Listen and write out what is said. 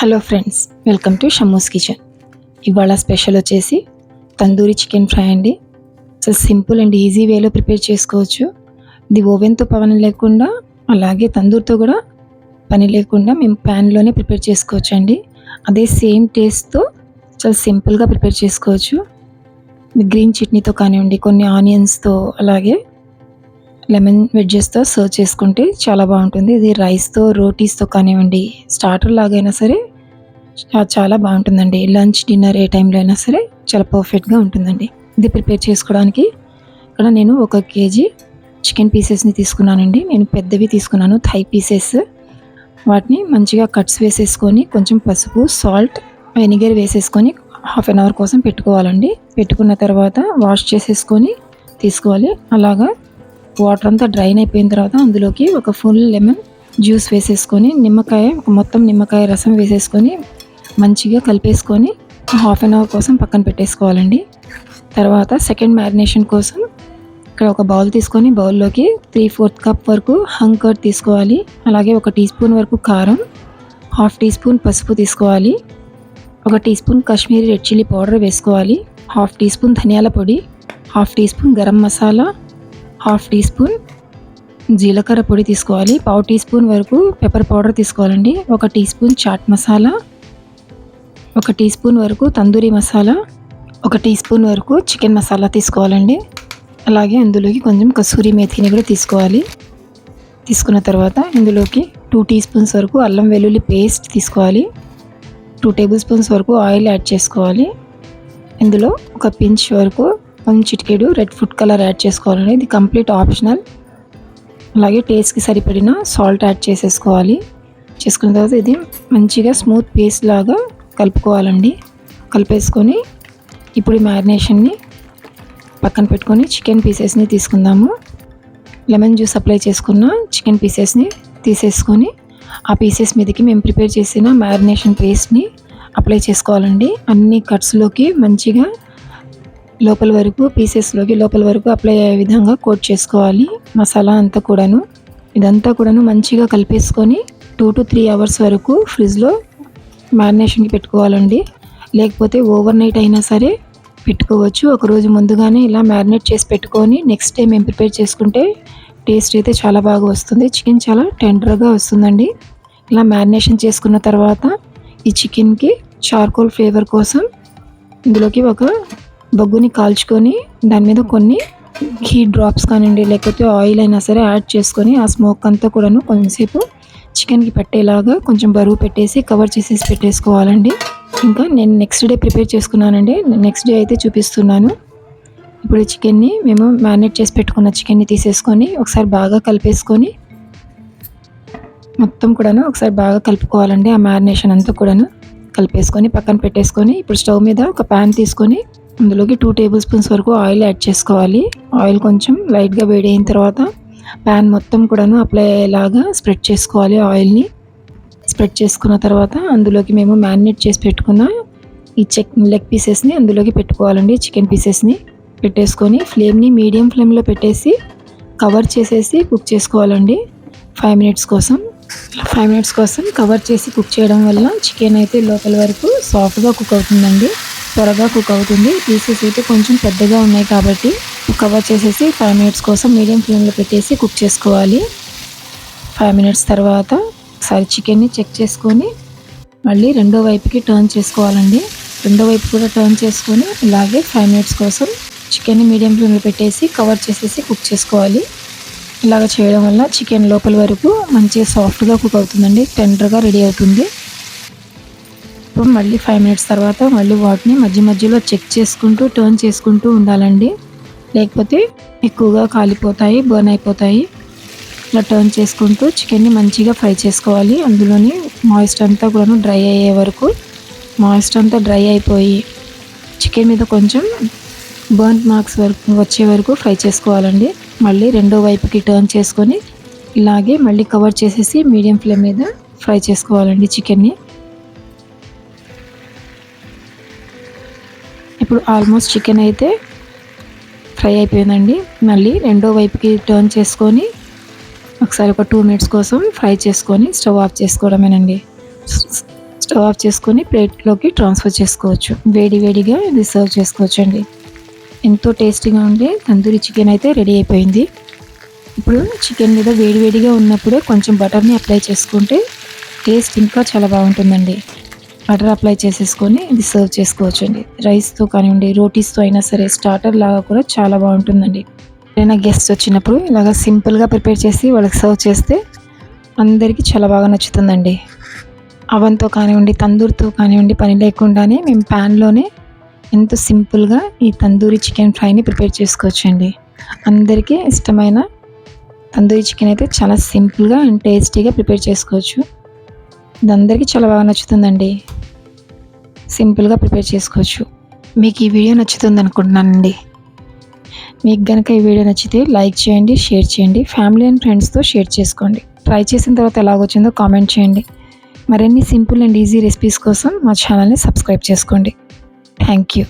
Hello friends, welcome to Shammu's kitchen. ఇవాళ special వచ్చేసి tandoori chicken fry అండి. చాలా సింపుల్ అండ్ ఈజీ వేలో ప్రిపేర్ చేసుకోవచ్చు. ఇది ఓవెన్తో పని లేకుండా, అలాగే తందూరితో కూడా పని లేకుండా మేము ప్యాన్లోనే ప్రిపేర్ చేసుకోవచ్చు అండి. అదే సేమ్ టేస్ట్తో చాలా సింపుల్గా ప్రిపేర్ చేసుకోవచ్చు. గ్రీన్ చట్నీతో కానివ్వండి, కొన్ని ఆనియన్స్తో, అలాగే లెమన్ వెడ్జెస్తో సర్వ్ చేసుకుంటే చాలా బాగుంటుంది. ఇది రైస్తో, రోటీస్తో కానివ్వండి, స్టార్టర్ లాగైనా సరే చాలా బాగుంటుందండి. లంచ్, డిన్నర్ ఏ టైంలో అయినా సరే చాలా పర్ఫెక్ట్గా ఉంటుందండి. ఇది ప్రిపేర్ చేసుకోవడానికి ఇక్కడ నేను 1 kg చికెన్ పీసెస్ని తీసుకున్నానండి. నేను పెద్దవి తీసుకున్నాను, థై పీసెస్. వాటిని మంచిగా కట్స్ వేసేసుకొని, కొంచెం పసుపు, సాల్ట్, వెనిగర్ వేసేసుకొని హాఫ్ అన్ అవర్ కోసం పెట్టుకోవాలండి. పెట్టుకున్న తర్వాత వాష్ చేసేసుకొని తీసుకోవాలి. అలాగా వాటర్ అంతా డ్రైన్ అయిపోయిన తర్వాత అందులోకి ఒక ఫుల్ లెమన్ జ్యూస్ వేసేసుకొని, మొత్తం నిమ్మకాయ రసం వేసేసుకొని మంచిగా కలిపేసుకొని హాఫ్ అన్ అవర్ కోసం పక్కన పెట్టేసుకోవాలండి. తర్వాత సెకండ్ మ్యారినేషన్ కోసం ఇక్కడ ఒక బౌల్ తీసుకొని, బౌల్లోకి 3/4 కప్ వరకు హంగ్ కర్డ్ తీసుకోవాలి. అలాగే 1 టీ స్పూన్ వరకు కారం, హాఫ్ టీ స్పూన్ పసుపు తీసుకోవాలి. 1 teaspoon Kashmiri red chilli powder వేసుకోవాలి. హాఫ్ టీ స్పూన్ ధనియాల పొడి, half teaspoon garam masala, half teaspoon జీలకర్ర పొడి తీసుకోవాలి. పావు టీ స్పూన్ వరకు పెప్పర్ పౌడర్ తీసుకోవాలండి. 1 teaspoon chaat masala, 1 teaspoon వరకు తందూరి మసాలా, 1 టీ స్పూన్ వరకు చికెన్ మసాలా తీసుకోవాలండి. అలాగే అందులోకి కొంచెం కసూరి మేథిని కూడా తీసుకోవాలి. తీసుకున్న తర్వాత ఇందులోకి 2 టీ స్పూన్స్ వరకు అల్లం వెల్లుల్లి పేస్ట్ తీసుకోవాలి. 2 టేబుల్ స్పూన్స్ వరకు ఆయిల్ యాడ్ చేసుకోవాలి. ఇందులో ఒక పించ్ వరకు చిటికెడు రెడ్ ఫుడ్ కలర్ యాడ్ చేసుకోవాలండి. ఇది కంప్లీట్ ఆప్షనల్. అలాగే టేస్ట్కి సరిపడిన సాల్ట్ యాడ్ చేసేసుకోవాలి. చేసుకున్న తర్వాత ఇది మంచిగా స్మూత్ పేస్ట్ లాగా కలుపుకోవాలండి. కలిపేసుకొని ఇప్పుడు మ్యారినేషన్ని పక్కన పెట్టుకొని చికెన్ పీసెస్ని తీసుకుందాము. లెమన్ జ్యూస్ అప్లై చేసుకున్న చికెన్ పీసెస్ని తీసేసుకొని ఆ పీసెస్ మీదకి మేము ప్రిపేర్ చేసిన మ్యారినేషన్ పేస్ట్ని అప్లై చేసుకోవాలండి. అన్ని కట్స్లోకి మంచిగా పీసెస్లోకి లోపల వరకు అప్లై అయ్యే విధంగా కోట్ చేసుకోవాలి. మసాలా అంతా కూడాను, ఇదంతా కూడాను మంచిగా కలిపేసుకొని 2 to 3 అవర్స్ వరకు ఫ్రిడ్జ్లో మ్యారినేషన్కి పెట్టుకోవాలండి. లేకపోతే ఓవర్ నైట్ అయినా సరే పెట్టుకోవచ్చు. ఒకరోజు ముందుగానే ఇలా మ్యారినేట్ చేసి పెట్టుకొని నెక్స్ట్ డే మేము ప్రిపేర్ చేసుకుంటే టేస్ట్ అయితే చాలా బాగా వస్తుంది. చికెన్ చాలా టెండర్గా వస్తుందండి. ఇలా మ్యారినేషన్ చేసుకున్న తర్వాత ఈ చికెన్కి చార్కోల్ ఫ్లేవర్ కోసం ఇందులోకి ఒక బొగ్గుని కాల్చుకొని దాని మీద కొన్ని ఘీ డ్రాప్స్ కానివ్వండి, లేకపోతే ఆయిల్ అయినా సరే యాడ్ చేసుకొని ఆ స్మోక్ అంతా కూడాను కొంచెంసేపు చికెన్కి పట్టేలాగా కొంచెం బరువు పెట్టేసి కవర్ చేసేసి పెట్టేసుకోవాలండి. ఇంకా నేను నెక్స్ట్ డే ప్రిపేర్ చేసుకున్నానండి. నెక్స్ట్ డే అయితే చూపిస్తున్నాను. ఇప్పుడు చికెన్ని మేము మ్యారినేట్ చేసి పెట్టుకున్న చికెన్ని తీసేసుకొని ఒకసారి బాగా కలిపేసుకొని మొత్తం కూడాను ఒకసారి బాగా కలుపుకోవాలండి. ఆ మ్యారినేషన్ అంతా కూడాను కలిపేసుకొని పక్కన పెట్టేసుకొని ఇప్పుడు స్టవ్ మీద ఒక ప్యాన్ తీసుకొని అందులోకి 2 టేబుల్ స్పూన్స్ వరకు ఆయిల్ యాడ్ చేసుకోవాలి. ఆయిల్ కొంచెం లైట్గా వేడి అయిన తర్వాత ప్యాన్ మొత్తం కూడాను అప్లై అయ్యేలాగా స్ప్రెడ్ చేసుకోవాలి. ఆయిల్ని స్ప్రెడ్ చేసుకున్న తర్వాత అందులోకి మేము మ్యారినేట్ చేసి పెట్టుకున్న ఈ లెగ్ పీసెస్ని అందులోకి పెట్టుకోవాలండి. చికెన్ పీసెస్ని పెట్టేసుకొని ఫ్లేమ్ని మీడియం ఫ్లేమ్లో పెట్టేసి కవర్ చేసేసి కుక్ చేసుకోవాలండి. 5 minutes కోసం. 5 minutes కోసం కవర్ చేసి కుక్ చేయడం వల్ల చికెన్ అయితే లోపల వరకు సాఫ్ట్గా కుక్ అవుతుందండి, త్వరగా కుక్ అవుతుంది. పీసెస్ అయితే కొంచెం పెద్దగా ఉన్నాయి కాబట్టి కవర్ చేసేసి 5 minutes కోసం మీడియం ఫ్లేమ్లో పెట్టేసి కుక్ చేసుకోవాలి. 5 minutes తర్వాత ఒకసారి చికెన్ని చెక్ చేసుకొని మళ్ళీ రెండో వైపుకి టర్న్ చేసుకోవాలండి. రెండో వైపు కూడా టర్న్ చేసుకొని ఇలాగే 5 minutes కోసం చికెన్ని మీడియం ఫ్లేమ్లో పెట్టేసి కవర్ చేసేసి కుక్ చేసుకోవాలి. ఇలాగ చేయడం వల్ల చికెన్ లోపల వరకు మంచిగా సాఫ్ట్గా కుక్ అవుతుందండి, టెండర్గా రెడీ అవుతుంది. ఇప్పుడు మళ్ళీ 5 minutes తర్వాత మళ్ళీ వాటిని మధ్య మధ్యలో చెక్ చేసుకుంటూ టర్న్ చేసుకుంటూ ఉండాలండి. లేకపోతే ఎక్కువగా కాలిపోతాయి, బర్న్ అయిపోతాయి. ఇలా టర్న్ చేసుకుంటూ చికెన్ని మంచిగా ఫ్రై చేసుకోవాలి. అందులోని మాయిస్ట్ అంతా కూడా డ్రై అయ్యే వరకు, మాయిస్ట్ అంతా డ్రై అయిపోయి చికెన్ మీద కొంచెం బర్న్ మార్క్స్ వచ్చే వరకు ఫ్రై చేసుకోవాలండి. మళ్ళీ రెండో వైపుకి టర్న్ చేసుకొని ఇలాగే మళ్ళీ కవర్ చేసేసి మీడియం ఫ్లేమ్ మీద ఫ్రై చేసుకోవాలండి చికెన్ని. ఇప్పుడు ఆల్మోస్ట్ చికెన్ అయితే ఫ్రై అయిపోయిందండి. మళ్ళీ రెండో వైపుకి టర్న్ చేసుకొని ఒకసారి ఒక 2 minutes కోసం ఫ్రై చేసుకొని స్టవ్ ఆఫ్ చేసుకోవడమేనండి. స్టవ్ ఆఫ్ చేసుకొని ప్లేట్లోకి ట్రాన్స్ఫర్ చేసుకోవచ్చు. వేడి వేడిగా ఇది సర్వ్ చేసుకోవచ్చు అండి. ఎంతో టేస్టీగా ఉండే తందూరి చికెన్ అయితే రెడీ అయిపోయింది. ఇప్పుడు చికెన్ మీద వేడి వేడిగా ఉన్నప్పుడే కొంచెం బటర్ని అప్లై చేసుకుంటే టేస్ట్ ఇంకా చాలా బాగుంటుందండి. బటర్ అప్లై చేసేసుకొని ఇది సర్వ్ చేసుకోవచ్చండి. రైస్తో కానివ్వండి, రోటీస్తో అయినా సరే, స్టార్టర్ లాగా కూడా చాలా బాగుంటుందండి. ఏదైనా గెస్ట్ వచ్చినప్పుడు ఇలాగ సింపుల్గా ప్రిపేర్ చేసి వాళ్ళకి సర్వ్ చేస్తే అందరికీ చాలా బాగా నచ్చుతుందండి. అవన్తో కానివ్వండి, తందూరితో కానివ్వండి, పని లేకుండానే మేము ప్యాన్లోనే ఎంతో సింపుల్గా ఈ తందూరి చికెన్ ఫ్రైని ప్రిపేర్ చేసుకోవచ్చండి. అందరికీ ఇష్టమైన తందూరి చికెన్ అయితే చాలా సింపుల్గా అండ్ టేస్టీగా ప్రిపేర్ చేసుకోవచ్చు. ఇది అందరికీ చాలా బాగా నచ్చుతుందండి. సింపుల్గా ప్రిపేర్ చేసుకోవచ్చు. మీకు ఈ వీడియో నచ్చుతుంది అనుకుంటున్నానండి. మీకు కనుక ఈ వీడియో నచ్చితే లైక్ చేయండి, షేర్ చేయండి, ఫ్యామిలీ అండ్ ఫ్రెండ్స్తో షేర్ చేసుకోండి. ట్రై చేసిన తర్వాత ఎలాగొచ్చిందో కామెంట్ చేయండి. మరిన్ని సింపుల్ అండ్ ఈజీ రెసిపీస్ కోసం మా ఛానల్ని సబ్స్క్రైబ్ చేసుకోండి. Thank you.